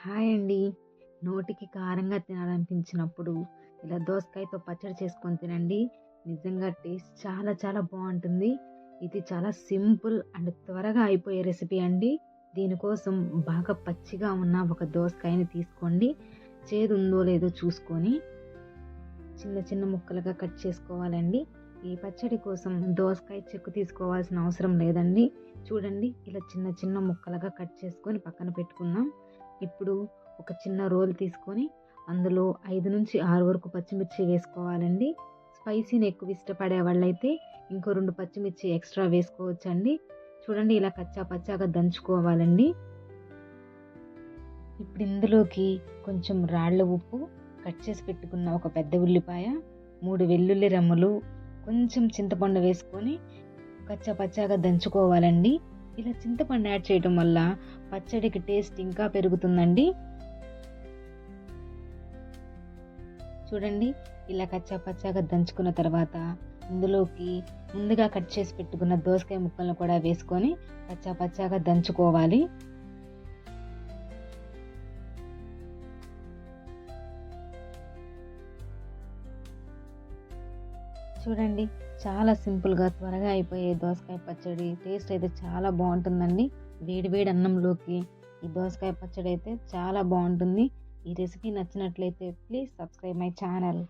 Hi అండి. నోటికి కారంగా తినాలనిపించినప్పుడు ఇలా దోసకాయతో పచ్చడి చేసుకొని తినండి. నిజంగా టేస్ట్ చాలా చాలా బావుంటుంది. ఇది చాలా సింపుల్ అండ్ త్వరగా అయిపోయే రెసిపీ అండి. దీనికోసం బాగా పచ్చిగా ఉన్న ఒక దోసకాయని తీసుకోండి. చేదు ఉందో లేదో చూసుకొని చిన్న చిన్న ముక్కలుగా కట్ చేసుకోవాలండి. ఈ పచ్చడి కోసం దోసకాయ చెక్కు తీసుకోవాల్సిన అవసరం లేదండి. చూడండి, ఇలా చిన్న చిన్న ముక్కలుగా కట్ చేసుకొని పక్కన పెట్టుకుందాం. ఇప్పుడు ఒక చిన్న రోల్ తీసుకొని అందులో 5-6 వరకు పచ్చిమిర్చి వేసుకోవాలండి. స్పైసీని ఎక్కువ ఇష్టపడే వాళ్ళైతే ఇంకో 2 పచ్చిమిర్చి ఎక్స్ట్రా వేసుకోవచ్చండి. చూడండి, ఇలా కచ్చా పచ్చాగా దంచుకోవాలండి. ఇప్పుడు ఇందులోకి కొంచెం రాళ్ళ ఉప్పు, కట్ చేసి పెట్టుకున్న ఒక పెద్ద ఉల్లిపాయ, 3 వెల్లుల్లి రెమ్మలు, కొంచెం చింతపండు వేసుకొని కచ్చా పచ్చాగా దంచుకోవాలండి. ఇలా చింతపండు యాడ్ చేయడం వల్ల పచ్చడికి టేస్ట్ ఇంకా పెరుగుతుందండి. చూడండి, ఇలా కచ్చా పచ్చాగా దంచుకున్న తర్వాత ఇందులోకి ముందుగా కట్ చేసి పెట్టుకున్న దోసకాయ ముక్కలను కూడా వేసుకొని కచ్చా పచ్చాగా దంచుకోవాలి. చూడండి, చాలా సింపుల్గా త్వరగా అయిపోయే దోసకాయ పచ్చడి టేస్ట్ అయితే చాలా బాగుంటుందండి. వేడి వేడి అన్నంలోకి ఈ దోసకాయ పచ్చడి అయితే చాలా బాగుంటుంది. ఈ రెసిపీ నచ్చినట్లయితే ప్లీజ్ సబ్స్క్రైబ్ మై ఛానల్.